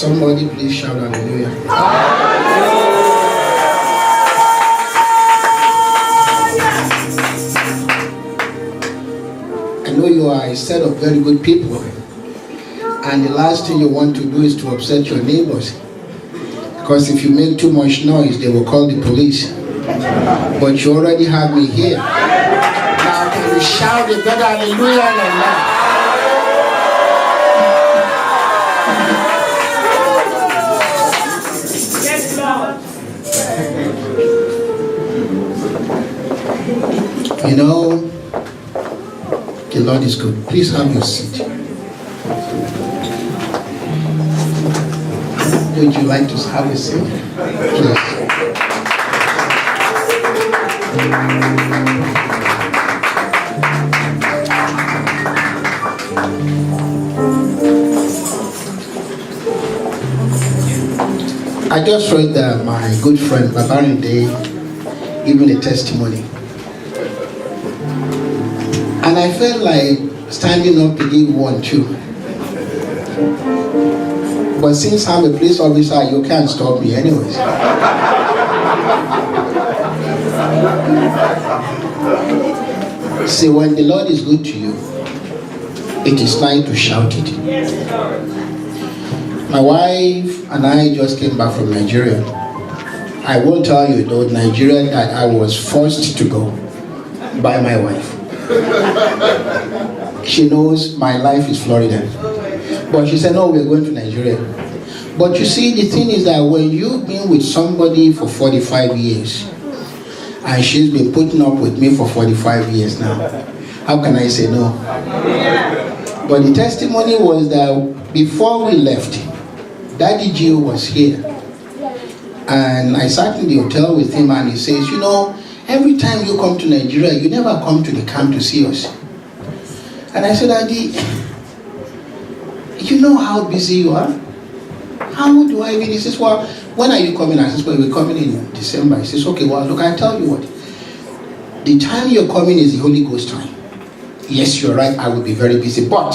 Somebody please shout hallelujah. I know you are a set of very good people, and the last thing you want to do is to upset your neighbors, because if you make too much noise they will call the police. But you already have me here. Now can you shout a better hallelujah than that? You know, the Lord is good. Please have your seat. Would you like to have a seat? Please. I just read that my good friend Babarinde giving a testimony. And I felt like standing up to give one too. But since I'm a police officer, you can't stop me anyways. See, when the Lord is good to you, it is time to shout it. My wife and I just came back from Nigeria. I will tell you though, Nigeria, that I was forced to go by my wife. She knows my life is Florida. But she said, no, we're going to Nigeria. But you see, the thing is that when you've been with somebody for 45 years, and she's been putting up with me for 45 years now, how can I say no? But the testimony was that before we left, Daddy Gio was here. And I sat in the hotel with him and he says, you know, every time you come to Nigeria, you never come to the camp to see us. And I said, Daddy, you know how busy you are? How do I even? He says, well, when are you coming? I says, well, we're coming in December. He says, okay, well, look, I tell you what. The time you're coming is the Holy Ghost time. Yes, you're right, I will be very busy. But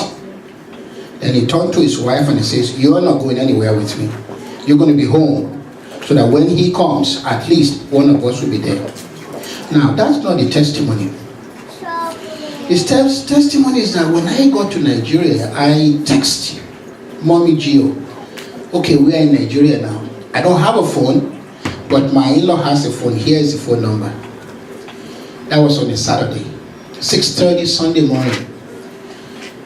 then he turned to his wife and he says, you're not going anywhere with me. You're going to be home. So that when he comes, at least one of us will be there. Now, that's not the testimony. His testimony is that when I got to Nigeria, I text Mommy Gio. Okay, we are in Nigeria now. I don't have a phone, but my in-law has a phone. Here is the phone number. That was on a Saturday. 6:30 Sunday morning.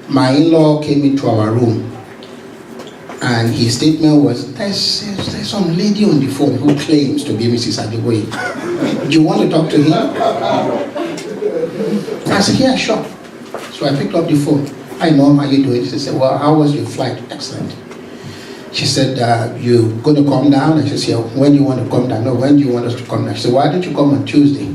My in-law came into our room. And his statement was, there's some lady on the phone who claims to be Mrs. Adeboye. Do you want to talk to him? I said, yeah, sure. So I picked up the phone. Hi, Mom, how you doing? She said, well, how was your flight? Excellent. She said, you going to come down? I said, yeah, when do you want to come down? No, when do you want us to come down? She said, why don't you come on Tuesday?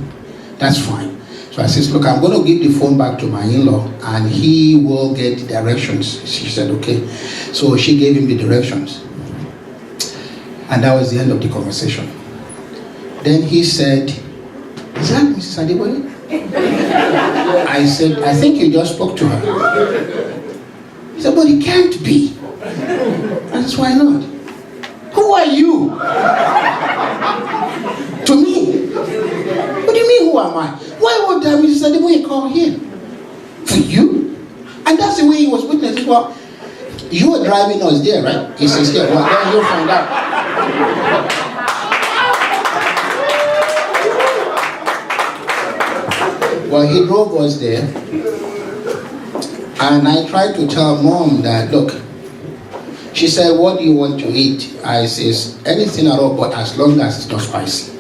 That's fine. So I said, look, I'm going to give the phone back to my in-law and he will get the directions. She said, okay. So she gave him the directions. And that was the end of the conversation. Then he said, is that Mrs. Adeboye? I said, I think you just spoke to her. He said, but it can't be. And that's why not. Who are you? To me. What do you mean, who am I? Why would Mrs. Adeboye call here? For you? And that's the way he was witnessing. Well, you were driving us there, right? He says, yeah, well, then you'll find out. Well, he drove us there. And I tried to tell Mom that, look, she said, what do you want to eat? I says, anything at all, but as long as it's not spicy.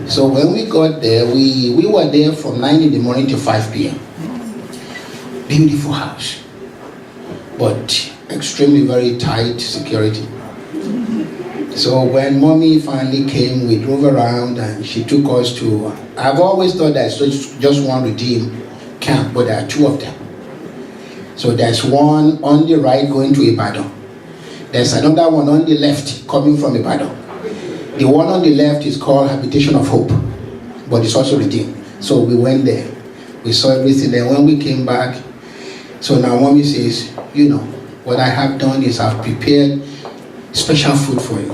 So when we got there, we were there from 9 in the morning to 5 p.m. Beautiful house, but extremely very tight security. So when Mommy finally came, we drove around and she took us to, I've always thought that it's just one Redeem camp, but there are two of them. So there's one on the right going to Ibadan. There's another one on the left coming from Ibadan. The one on the left is called Habitation of Hope, but it's also Redeem. So we went there. We saw everything there. When we came back, so now Mommy says, you know, what I have done is I've prepared special food for you.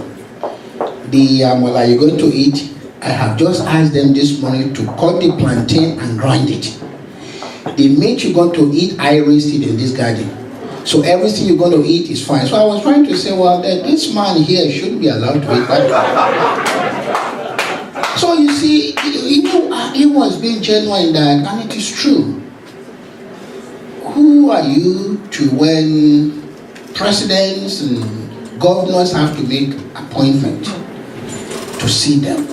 The amola you're going to eat, I have just asked them this morning to cut the plantain and grind it. The meat you're going to eat, I raised it in this garden. So everything you're going to eat is fine. So I was trying to say, well, this man here should be allowed to eat that. So you see, he was being genuine in that, and it is true. Who are you to when presidents and governors have to make appointment to see them?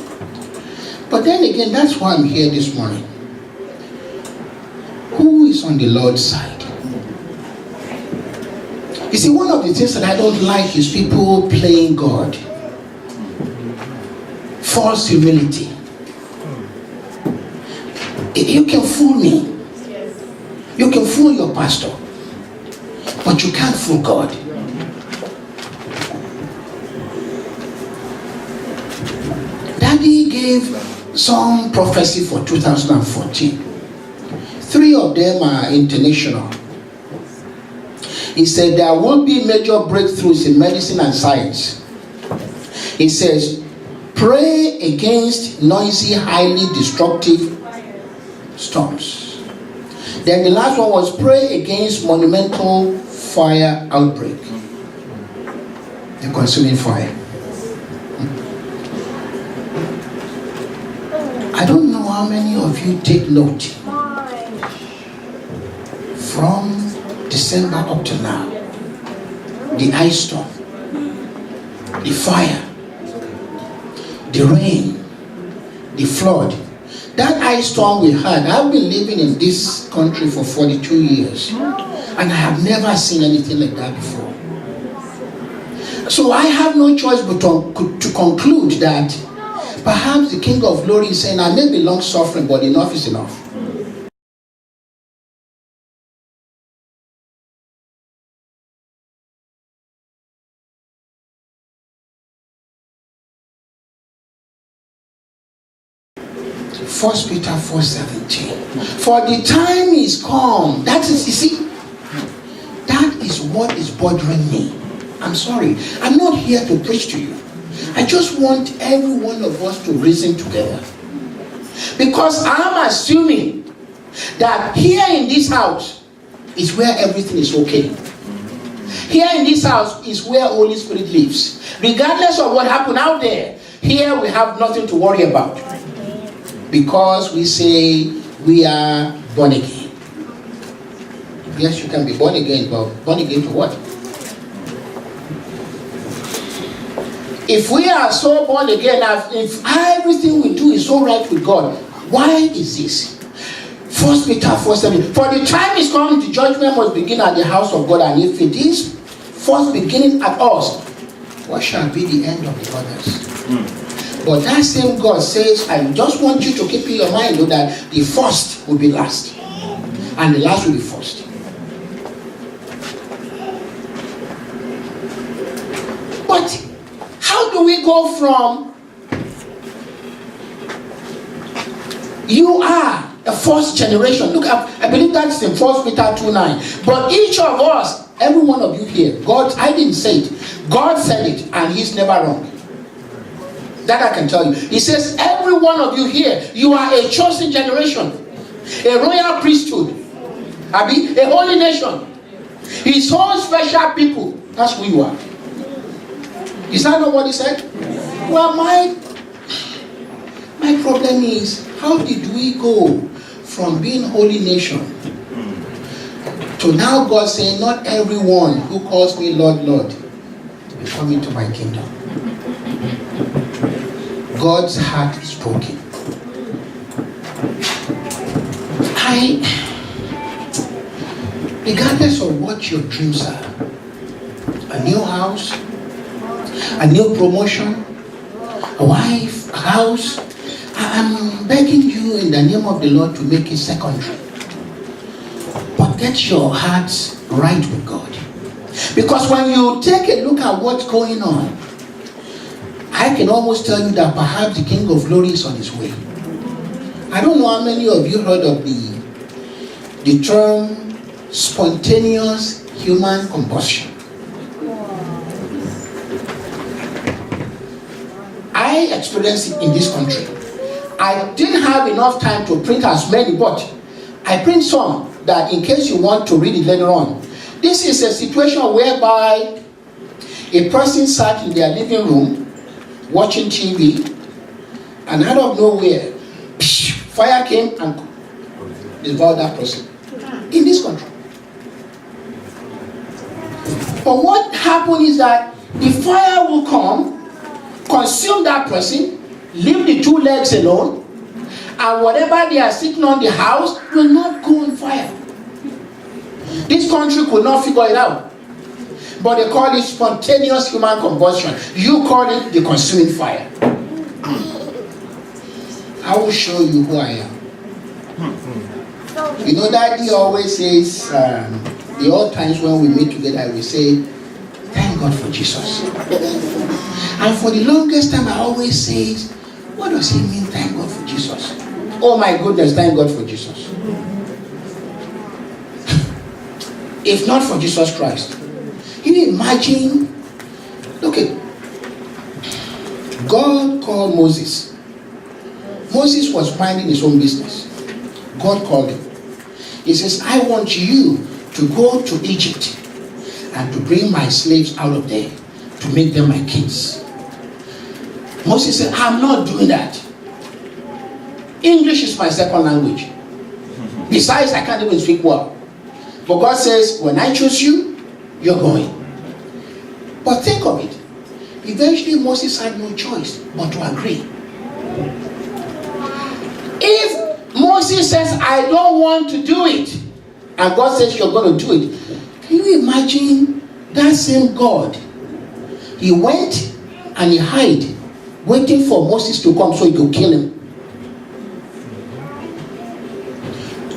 But then again, that's why I'm here this morning. Who is on the Lord's side? You see, one of the things that I don't like is people playing God. False humility. You can fool me. You can fool your pastor. But you can't fool God. Daddy gave some prophecy for 2014. 3 of them are international. He said there will be major breakthroughs in medicine and science. He says, pray against noisy, highly destructive storms. Then the last one was pray against monumental fire outbreak. The consuming fire. I don't know how many of you take note. From December up to now, the ice storm, the fire, the rain, the flood. That ice storm we had, I've been living in this country for 42 years, and I have never seen anything like that before. So I have no choice but to conclude that perhaps the King of Glory is saying, I may be long suffering, but enough is enough. First Peter 4:17. For the time is come. That is, you see, that is what is bothering me. I'm sorry. I'm not here to preach to you. I just want every one of us to reason together. Because I'm assuming that here in this house is where everything is okay. Here in this house is where Holy Spirit lives. Regardless of what happened out there, here we have nothing to worry about. Because we say we are born again. Yes, you can be born again, but born again to what? If we are so born again, if everything we do is so right with God, why is this? 1 Peter 4:7. For the time is come, the judgment must begin at the house of God, and if it is first beginning at us, what shall be the end of the others? But that same God says, I just want you to keep in your mind though, that the first will be last, and the last will be first. But how do we go from you are a first generation? Look up, I believe that's in 1 Peter 2:9. But each of us, every one of you here, God, I didn't say it. God said it, and He's never wrong. That I can tell you. He says, every one of you here, you are a chosen generation, a royal priesthood, a holy nation, His own special people. That's who you are. Is that not what He said? Well, my problem is, how did we go from being holy nation to now God saying, not everyone who calls me Lord, Lord will come into my kingdom? God's heart is broken. Regardless of what your dreams are, a new house, a new promotion, a wife, a house, I'm begging you in the name of the Lord to make it secondary. But get your hearts right with God. Because when you take a look at what's going on, I can almost tell you that perhaps the King of Glory is on his way. I don't know how many of you heard of the term spontaneous human combustion. I experienced it in this country. I didn't have enough time to print as many, but I print some that in case you want to read it later on. This is a situation whereby a person sat in their living room watching TV, and out of nowhere, fire came and devoured that person in this country. But what happened is that the fire will come, consume that person, leave the two legs alone, and whatever they are sitting on the house will not go on fire. This country could not figure it out. But they call it spontaneous human combustion. You call it the consuming fire. I will show you who I am. You know, Daddy always says, the old times when we meet together, we say, thank God for Jesus. And for the longest time, I always say, what does it mean, thank God for Jesus? Oh my goodness, thank God for Jesus. If not for Jesus Christ, can you imagine? Look at God called Moses. Moses was minding his own business. God called him. He says, I want you to go to Egypt and to bring my slaves out of there to make them my kids. Moses said, I'm not doing that. English is my second language. Besides, I can't even speak well. But God says, when I choose you, you're going. But think of it. Eventually, Moses had no choice but to agree. If Moses says, I don't want to do it, and God says, you're going to do it, can you imagine that same God? He went and he hid, waiting for Moses to come so he could kill him.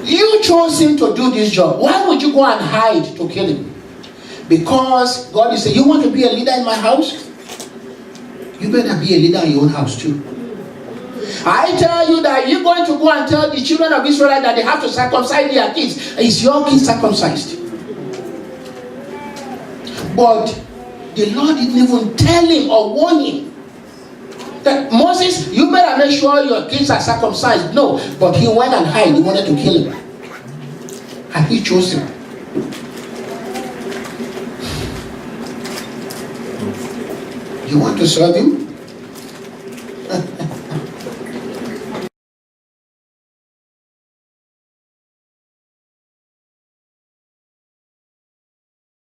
You chose him to do this job. Why would you go and hide to kill him? Because God is saying, you want to be a leader in my house? You better be a leader in your own house too. I tell you that you're going to go and tell the children of Israel that they have to circumcise their kids. Is your kid circumcised? But the Lord didn't even tell him or warn him that Moses, you better make sure your kids are circumcised. No, but he went and hid. He wanted to kill him. And he chose him. You want to serve him?